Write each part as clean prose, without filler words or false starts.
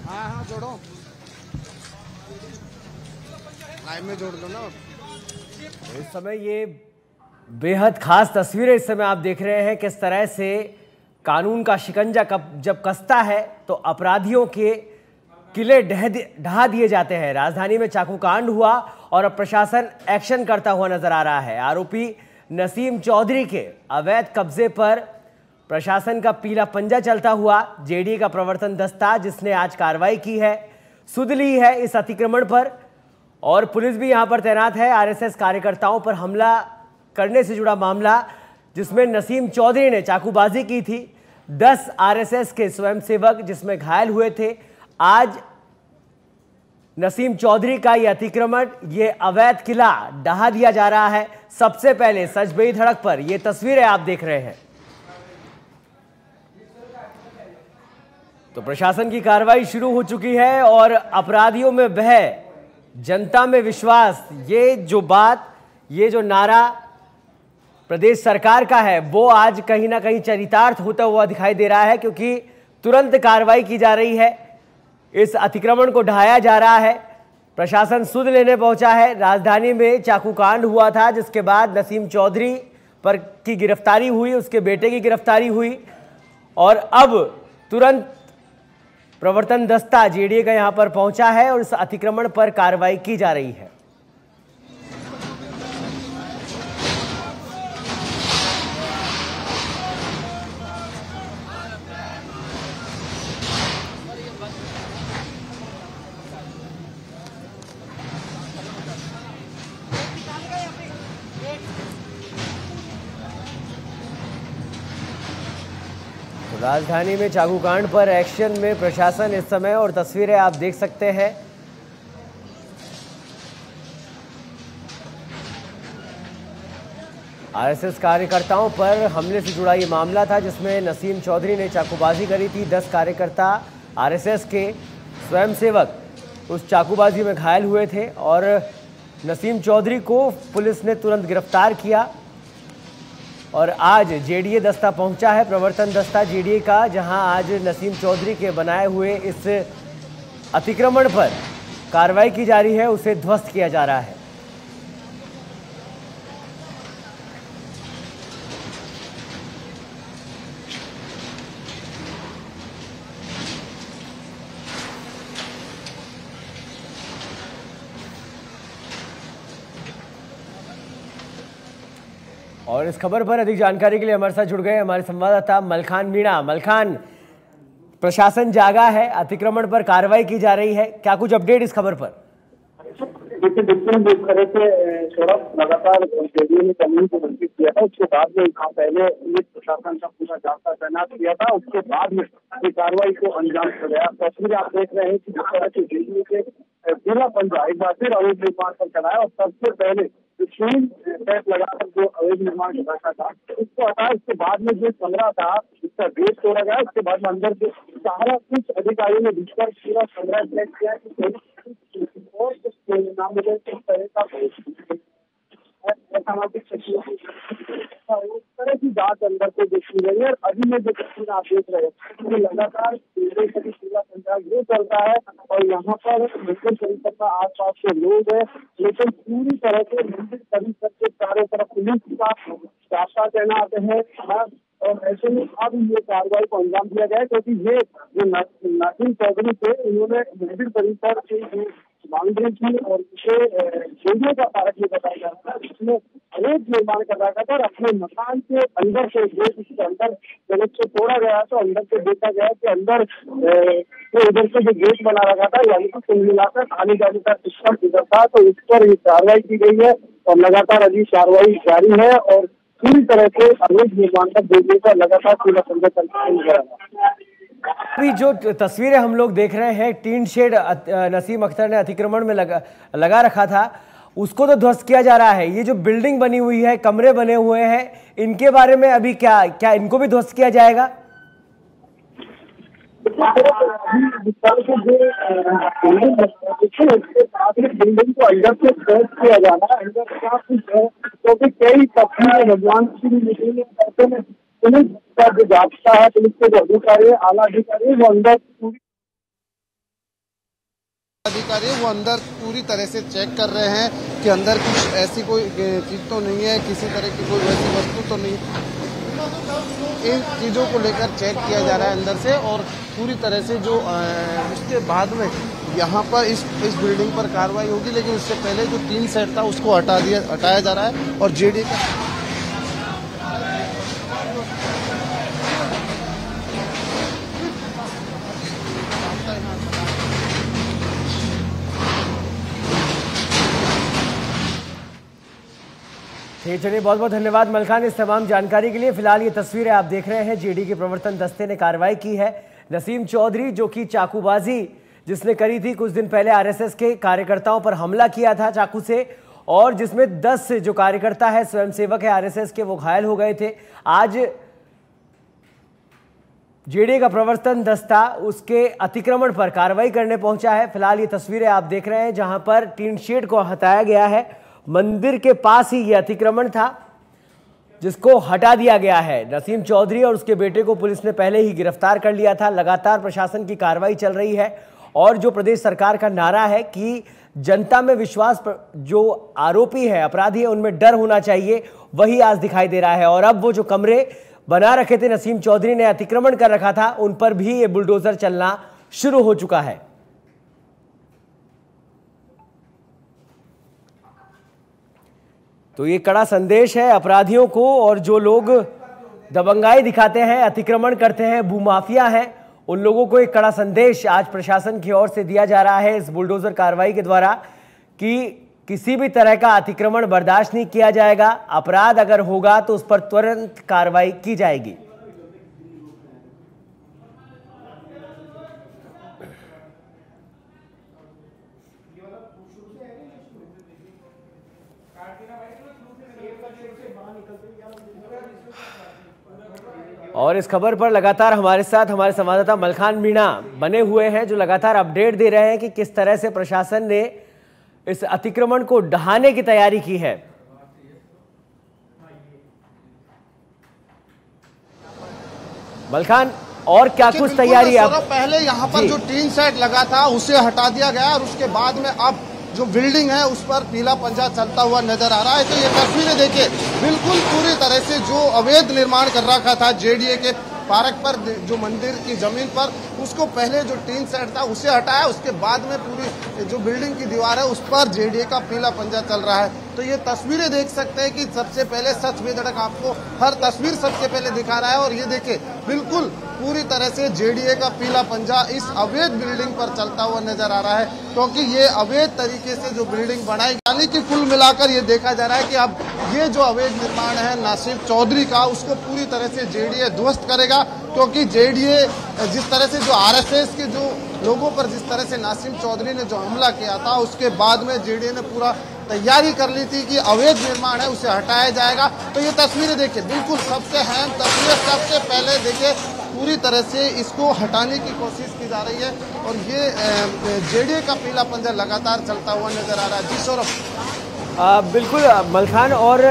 हाँ जोड़ो, लाइव में जोड़ दो ना। इस समय ये बेहद खास तस्वीरें इस समय आप देख रहे हैं किस तरह से कानून का शिकंजा जब कसता है तो अपराधियों के किले ढहा दिए जाते हैं। राजधानी में चाकू कांड हुआ और अब प्रशासन एक्शन करता हुआ नजर आ रहा है। आरोपी नसीम चौधरी के अवैध कब्जे पर प्रशासन का पीला पंजा चलता हुआ। जेडीए का प्रवर्तन दस्ता जिसने आज कार्रवाई की है, सुध ली है इस अतिक्रमण पर, और पुलिस भी यहां पर तैनात है। आरएसएस कार्यकर्ताओं पर हमला करने से जुड़ा मामला जिसमें नसीम चौधरी ने चाकूबाजी की थी। 10 आरएसएस के स्वयंसेवक जिसमें घायल हुए थे। आज नसीम चौधरी का यह अतिक्रमण, यह अवैध किला ढहा दिया जा रहा है। सबसे पहले सजबई सड़क पर यह तस्वीरें आप देख रहे हैं। तो प्रशासन की कार्रवाई शुरू हो चुकी है और अपराधियों में भय, जनता में विश्वास, ये जो बात, ये जो नारा प्रदेश सरकार का है वो आज कहीं ना कहीं चरितार्थ होता हुआ दिखाई दे रहा है, क्योंकि तुरंत कार्रवाई की जा रही है। इस अतिक्रमण को ढाया जा रहा है। प्रशासन सुध लेने पहुंचा है। राजधानी में चाकू कांड हुआ था जिसके बाद नसीम चौधरी पर की गिरफ्तारी हुई, उसके बेटे की गिरफ्तारी हुई और अब तुरंत प्रवर्तन दस्ता जेडीए का यहां पर पहुंचा है और इस अतिक्रमण पर कार्रवाई की जा रही है। राजधानी में चाकूकांड पर एक्शन में प्रशासन इस समय, और तस्वीरें आप देख सकते हैं। आरएसएस कार्यकर्ताओं पर हमले से जुड़ा ये मामला था जिसमें नसीम चौधरी ने चाकूबाजी करी थी। 10 कार्यकर्ता आरएसएस के स्वयंसेवक उस चाकूबाजी में घायल हुए थे और नसीम चौधरी को पुलिस ने तुरंत गिरफ्तार किया। और आज जेडीए दस्ता पहुंचा है, प्रवर्तन दस्ता जेडीए का, जहां आज नसीम चौधरी के बनाए हुए इस अतिक्रमण पर कार्रवाई की जा रही है, उसे ध्वस्त किया जा रहा है। और इस खबर पर अधिक जानकारी के लिए हमारे साथ जुड़ गए हमारे संवाददाता मलखान मीणा। मलखान, प्रशासन जागा है, अतिक्रमण पर कार्रवाई की जा रही है, क्या कुछ अपडेट इस खबर पर? बिल्कुल जिस तरह से सौरभ लगातार जेडीए ने कानून को मंजूर किया था, उसके बाद में यहाँ पहले पुलिस प्रशासन का पूरा जाब्ता तैनात किया था, उसके बाद में ये कार्रवाई को अंजाम दिया गया। तस्वीर आप देख रहे हैं कि जिस तरह से जेडीए के पूरा पंजा एक बार फिर अवैध निर्माण पर चलाया और सबसे पहले स्क्रीन टैप लगाकर जो अवैध निर्माण कर रखा था उसको हटाया। उसके बाद में जो कमरा था उसका गेट तोड़ा गया। उसके बाद में अंदर के सारा कुछ अधिकारियों ने घुसकर पूरा कमरा चेक किया कि और कुछ नाम मुझे किस तरह का सामाजिक उस तरह की जांच अंदर से देखी गई है। और अभी में जो तस्वीर आप देख रहे हैं वो लगातार पूरा पंजाब ये चलता है और यहाँ पर मंदिर परिसर का आसपास के लोग हैं, लेकिन पूरी तरह से मंदिर परिसर के चारों तरफ पुलिस का जाब्ता तैनात है। और ऐसे में अब ये कार्रवाई को अंजाम दिया गया क्योंकि ये जो नसीम चौधरी थे उन्होंने मंदिर परिसर की बाउंड्री की और इसे जेडीए का पार्क में बताया जा रहा था, जिसमें अवैध निर्माण कर रखा था और अपने मकान के अंदर से गेट इसके अंदर जब से तोड़ा गया तो अंदर से देखा गया कि अंदर इधर से जो गेट बना रखा था यानी कि कुल मिलाकर आने जाने का सिस्टम इधर था, तो इस पर कार्रवाई की गई है और लगातार अभी कार्रवाई जारी है और पूरी तरह से अवैध निर्माण का जेडीए का लगातार पूरा संघर्ष चलता है। अभी जो तस्वीरें हम लोग देख रहे हैं, टीन शेड नसीम अख्तर ने अतिक्रमण में लगा रखा था, उसको तो ध्वस्त किया जा रहा है। ये जो बिल्डिंग बनी हुई है, कमरे बने हुए हैं, इनके बारे में अभी क्या इनको भी ध्वस्त किया जाएगा? बिल्डिंग को अंदर से सर्च किया जा रहा है, अंदर क्या कुछ है, क्योंकि कई तस्वीरें भगवान की मीटिंग ऐसे में पुलिस का जो जाब्ता है, पुलिस के जो अधिकारी, आला अधिकारी, वो अंदर वो अंदर पूरी तरह से चेक कर रहे हैं कि अंदर कुछ ऐसी कोई चीज तो नहीं है, किसी तरह की कोई वैसी वस्तु तो नहीं। इन चीज़ों को लेकर चेक किया जा रहा है अंदर से, और पूरी तरह से जो उसके बाद में यहाँ पर इस बिल्डिंग पर कार्रवाई होगी। लेकिन उससे पहले जो 3 सेट था उसको हटाया जा रहा है। और जेडी का चलिए, बहुत बहुत धन्यवाद मलखान इस तमाम जानकारी के लिए। फिलहाल ये तस्वीरें आप देख रहे हैं, जेडी के प्रवर्तन दस्ते ने कार्रवाई की है। नसीम चौधरी जो कि चाकूबाजी जिसने करी थी कुछ दिन पहले, आरएसएस के कार्यकर्ताओं पर हमला किया था चाकू से, और जिसमें 10 जो कार्यकर्ता है, स्वयंसेवक है आरएसएस के, वो घायल हो गए थे। आज जेडी का प्रवर्तन दस्ता उसके अतिक्रमण पर कार्रवाई करने पहुंचा है। फिलहाल ये तस्वीरें आप देख रहे हैं जहां पर टीन शेड को हटाया गया है। मंदिर के पास ही यह अतिक्रमण था जिसको हटा दिया गया है। नसीम चौधरी और उसके बेटे को पुलिस ने पहले ही गिरफ्तार कर लिया था। लगातार प्रशासन की कार्रवाई चल रही है, और जो प्रदेश सरकार का नारा है कि जनता में विश्वास, जो आरोपी है, अपराधी है, उनमें डर होना चाहिए, वही आज दिखाई दे रहा है। और अब वो जो कमरे बना रखे थे नसीम चौधरी ने, अतिक्रमण कर रखा था, उन पर भी ये बुलडोजर चलना शुरू हो चुका है। तो ये कड़ा संदेश है अपराधियों को, और जो लोग दबंगाई दिखाते हैं, अतिक्रमण करते हैं, भूमाफिया हैं, उन लोगों को एक कड़ा संदेश आज प्रशासन की ओर से दिया जा रहा है इस बुलडोजर कार्रवाई के द्वारा कि किसी भी तरह का अतिक्रमण बर्दाश्त नहीं किया जाएगा। अपराध अगर होगा तो उस पर तुरंत कार्रवाई की जाएगी। और इस खबर पर लगातार हमारे साथ हमारे संवाददाता मलखान मीणा बने हुए हैं, जो लगातार अपडेट दे रहे हैं कि किस तरह से प्रशासन ने इस अतिक्रमण को ढहाने की तैयारी की है। मलखान, और क्या कुछ तैयारी है? पहले यहाँ पर जो टीन सेट लगा था उसे हटा दिया गया, और उसके बाद में अब जो बिल्डिंग है उस पर पीला पंजा चलता हुआ नजर आ रहा है। तो ये तस्वीरें देखिए, बिल्कुल पूरी तरह से जो अवैध निर्माण कर रखा था जेडीए के पार्क पर, जो मंदिर की जमीन पर, उसको पहले जो टीन सेट था उसे हटाया, उसके बाद में पूरी जो बिल्डिंग की दीवार है उस पर जेडीए का पीला पंजा चल रहा है। तो ये तस्वीरें देख सकते हैं कि सबसे पहले सच बेधड़क आपको हर तस्वीर सबसे पहले दिखा रहा है। और ये देखिए, बिल्कुल पूरी तरह से जेडीए का पीला पंजा इस अवैध बिल्डिंग पर चलता हुआ नजर आ रहा है, क्योंकि ये अवैध तरीके से जो बिल्डिंग बनाई, यानी कि कुल मिलाकर ये देखा जा रहा है कि अब ये जो अवैध निर्माण है नसीम चौधरी का, उसको पूरी तरह से जेडीए ध्वस्त करेगा। क्योंकि जेडीए जिस तरह से जो आरएसएस के जो लोगों पर जिस तरह से नासिम चौधरी ने जो हमला किया था, उसके बाद में जेडीए ने पूरा तैयारी कर ली थी कि अवैध निर्माण है उसे हटाया जाएगा। तो ये तस्वीरें देखिए, बिल्कुल सबसे अहम तस्वीर, सबसे पहले देखिए पूरी तरह से इसको हटाने की कोशिश की जा रही है, और ये जेडीए का पीला पंजा लगातार चलता हुआ नजर आ रहा है। जी सौरभ। बिल्कुल मलखान, और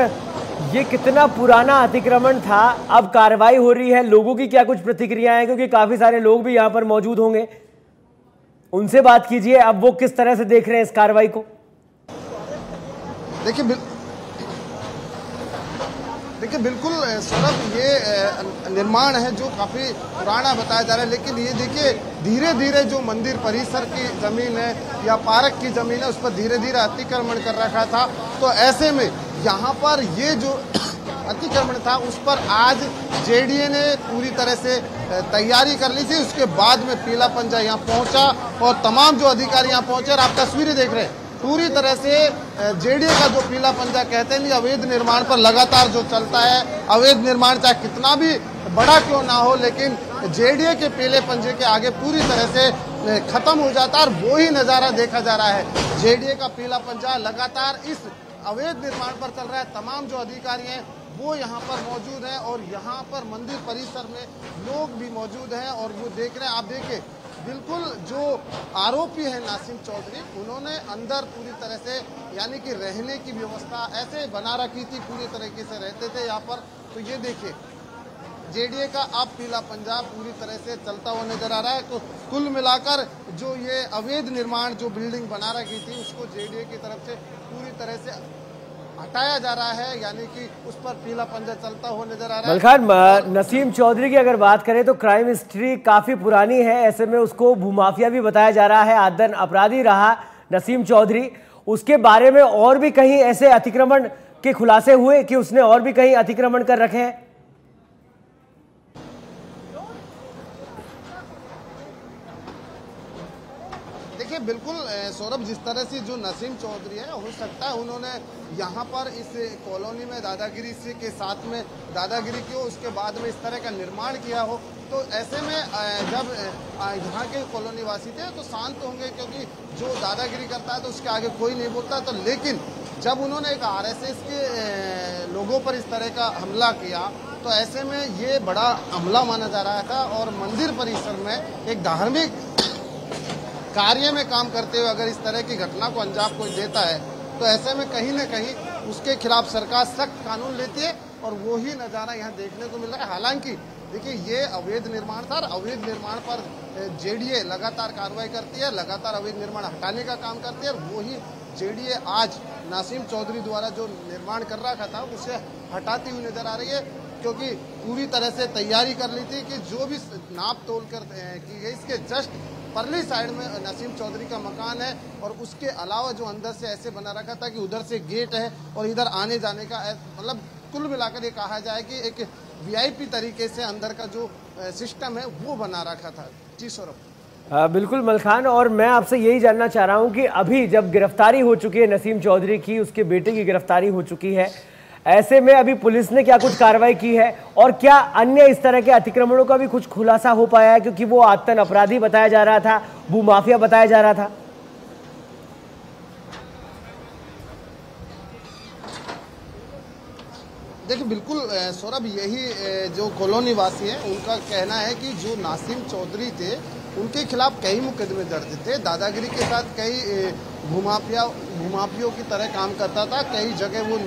ये कितना पुराना अतिक्रमण था, अब कार्रवाई हो रही है, लोगों की क्या कुछ प्रतिक्रियाएं हैं, क्योंकि काफी सारे लोग भी यहाँ पर मौजूद होंगे, उनसे बात कीजिए, अब वो किस तरह से देख रहे हैं इस कार्रवाई को? देखिए बिल्कुल सौरभ, ये निर्माण है जो काफी पुराना बताया जा रहा है, लेकिन ये देखिए धीरे धीरे जो मंदिर परिसर की जमीन है या पार्क की जमीन है उस पर धीरे धीरे अतिक्रमण कर रखा था। तो ऐसे में यहाँ पर ये जो अतिक्रमण था उस पर आज जेडीए ने पूरी तरह से तैयारी कर ली थी। उसके बाद में पीला पंजा यहाँ पहुंचा और तमाम जो अधिकारी यहाँ पहुंचे, और आप तस्वीरें देख रहे हैं, पूरी तरह से जेडीए का जो पीला पंजा कहते हैं, अवैध निर्माण पर लगातार जो चलता है, अवैध निर्माण चाहे कितना भी बड़ा क्यों ना हो, लेकिन जेडीए के पीले पंजे के आगे पूरी तरह से खत्म हो जाता है। और वो ही नज़ारा देखा जा रहा है, जेडीए का पीला पंजा लगातार इस अवैध निर्माण पर चल रहा है। तमाम जो अधिकारी हैं वो यहाँ पर मौजूद है और यहाँ पर मंदिर परिसर में लोग भी मौजूद हैं और वो देख रहे हैं। आप देखिए बिल्कुल जो आरोपी है नासिम चौधरी, उन्होंने अंदर पूरी तरह से यानी कि रहने की व्यवस्था ऐसे बना रखी थी, पूरी तरीके से रहते थे यहाँ पर। तो ये देखिए जेडीए का अब पीला पंजाब पूरी तरह से चलता हुआ नजर आ रहा है। तो कुल मिलाकर जो ये अवैध निर्माण जो बिल्डिंग बना रखी थी उसको जेडीए की तरफ से पूरी तरह से हटाया जा रहा है, यानी कि उस पर पीला पंजा चलता हुआ नजर आ रहा है। मलखान, नसीम चौधरी की अगर बात करें तो क्राइम हिस्ट्री काफी पुरानी है, ऐसे में उसको भूमाफिया भी बताया जा रहा है, आदन अपराधी रहा नसीम चौधरी। उसके बारे में और भी कहीं ऐसे अतिक्रमण के खुलासे हुए कि उसने और भी कहीं अतिक्रमण कर रखे हैं? देखिए बिल्कुल सौरभ, जिस तरह से जो नसीम चौधरी है, हो सकता है उन्होंने यहाँ पर इस कॉलोनी में दादागिरी के साथ में दादागिरी की हो, उसके बाद में इस तरह का निर्माण किया हो। तो ऐसे में जब यहाँ के कॉलोनी वासी थे तो शांत होंगे, क्योंकि जो दादागिरी करता है तो उसके आगे कोई नहीं बोलता। तो लेकिन जब उन्होंने एक आरएसएस के लोगों पर इस तरह का हमला किया तो ऐसे में ये बड़ा हमला माना जा रहा था। और मंदिर परिसर में एक धार्मिक कार्य में काम करते हुए अगर इस तरह की घटना को अंजाम कोई देता है तो ऐसे में कहीं न कहीं उसके खिलाफ सरकार सख्त कानून लेती है। और वो ही नज़ारा यहाँ देखने को मिल रहा है। हालांकि देखिए ये अवैध निर्माण था, अवैध निर्माण पर जेडीए लगातार कार्रवाई करती है, लगातार अवैध निर्माण हटाने का काम करती है। और वही जेडीए आज नासिम चौधरी द्वारा जो निर्माण कर रखा था उसे हटाती हुई नजर आ रही है, क्योंकि पूरी तरह से तैयारी कर ली थी कि जो भी नाप तोल कर की गई, इसके जस्ट परली साइड में नसीम चौधरी का मकान है और उसके अलावा जो अंदर से ऐसे बना रखा था कि उधर से गेट है और इधर आने जाने का, मतलब कुल मिलाकर ये कहा जाए कि एक वीआईपी तरीके से अंदर का जो सिस्टम है वो बना रखा था। जी सौरभ। बिल्कुल मलखान, और मैं आपसे यही जानना चाह रहा हूं कि अभी जब गिरफ्तारी हो चुकी है नसीम चौधरी की, उसके बेटे की गिरफ्तारी हो चुकी है, ऐसे में अभी पुलिस ने क्या कुछ कार्रवाई की है और क्या अन्य इस तरह के अतिक्रमणों का भी कुछ खुलासा हो पाया है? क्योंकि वो आतंक अपराधी बताया जा रहा था, भूमाफिया बताया जा रहा था। देखिए बिल्कुल सौरभ, यही जो कॉलोनी वासी हैं उनका कहना है कि जो नासिम चौधरी थे उनके खिलाफ कई मुकदमे दर्ज थे, दादागिरी के साथ कई भूमाफियों की तरह काम करता था, कई जगह वो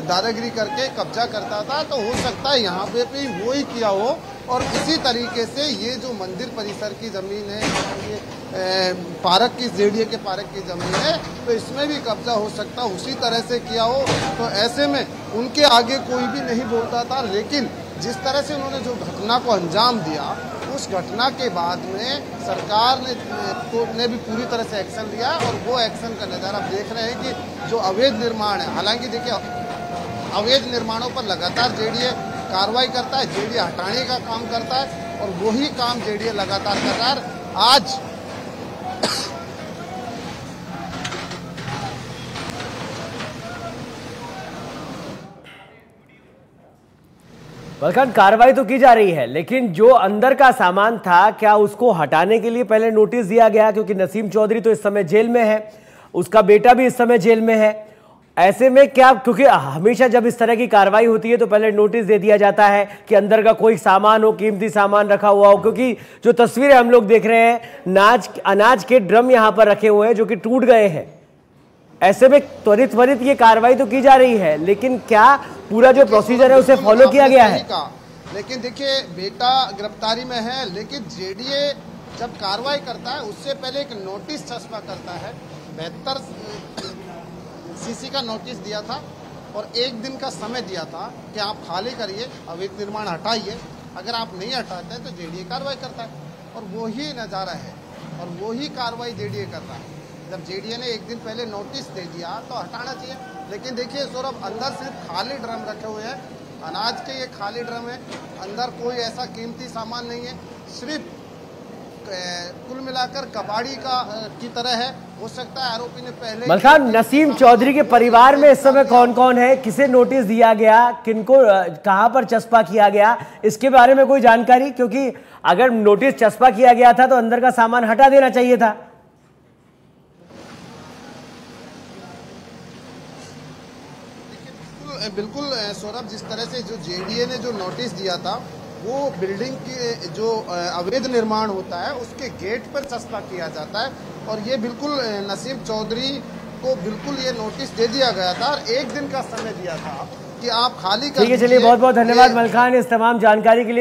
दादागिरी करके कब्जा करता था। तो हो सकता है यहाँ पे भी वो ही किया हो। और इसी तरीके से ये जो मंदिर परिसर की ज़मीन है, ये पार्क की, जेडीए के पार्क की ज़मीन है, तो इसमें भी कब्जा हो सकता है उसी तरह से किया हो। तो ऐसे में उनके आगे कोई भी नहीं बोलता था। लेकिन जिस तरह से उन्होंने जो घटना को अंजाम दिया, उस घटना के बाद में सरकार ने भी पूरी तरह से एक्शन लिया और वो एक्शन का नज़ारा आप देख रहे हैं कि जो अवैध निर्माण है, हालांकि देखिए अवैध निर्माणों पर लगातार जेडीए कार्रवाई करता है, जेडीए हटाने का काम करता है और वही काम जेडीए लगातार कर रहा है। आज बल्कि कार्रवाई तो की जा रही है, लेकिन जो अंदर का सामान था क्या उसको हटाने के लिए पहले नोटिस दिया गया? क्योंकि नसीम चौधरी तो इस समय जेल में है, उसका बेटा भी इस समय जेल में है। ऐसे में क्या, क्योंकि हमेशा जब इस तरह की कार्रवाई होती है तो पहले नोटिस दे दिया जाता है कि अंदर का कोई सामान हो, कीमती सामान रखा हुआ हो, क्योंकि जो तस्वीरें हम लोग देख रहे हैं, अनाज के ड्रम यहाँ पर रखे हुए हैं जो कि टूट गए हैं। ऐसे में त्वरित ये कार्रवाई तो की जा रही है, लेकिन क्या पूरा जो प्रोसीजर है उसे फॉलो किया गया है? लेकिन देखिए बेटा गिरफ्तारी में है, लेकिन जेडीए जब कार्रवाई करता है उससे पहले एक नोटिस चस्पा करता है। 72 सीसी का नोटिस दिया था और 1 दिन का समय दिया था कि आप खाली करिए, अवैध निर्माण हटाइए। अगर आप नहीं हटाते तो जेडीए कार्रवाई करता है और वही नज़ारा है और वही कार्रवाई जेडीए कर रहा है। जब जेडीए ने 1 दिन पहले नोटिस दे दिया तो हटाना चाहिए। लेकिन देखिए सौरभ, अंदर सिर्फ खाली ड्रम रखे हुए हैं, अनाज के ये खाली ड्रम है, अंदर कोई ऐसा कीमती सामान नहीं है, सिर्फ कुल मिलाकर कबाड़ी की तरह है। हो सकता है आरोपी ने पहले। मलखान, नसीम चौधरी के परिवार में इस समय कौन कौन है, किसे नोटिस दिया गया, किनको कहां पर चस्पा किया गया, इसके बारे में कोई जानकारी? क्योंकि अगर नोटिस चस्पा किया गया था तो अंदर का सामान हटा देना चाहिए था। बिल्कुल सौरभ, जिस तरह से जो जेडीए ने जो नोटिस दिया था वो बिल्डिंग की जो अवैध निर्माण होता है उसके गेट पर चस्पा किया जाता है, और ये बिल्कुल नसीम चौधरी को बिल्कुल ये नोटिस दे दिया गया था और 1 दिन का समय दिया था कि आप खाली कर ठीक है, चलिए बहुत बहुत धन्यवाद मलखान इस तमाम जानकारी के लिए।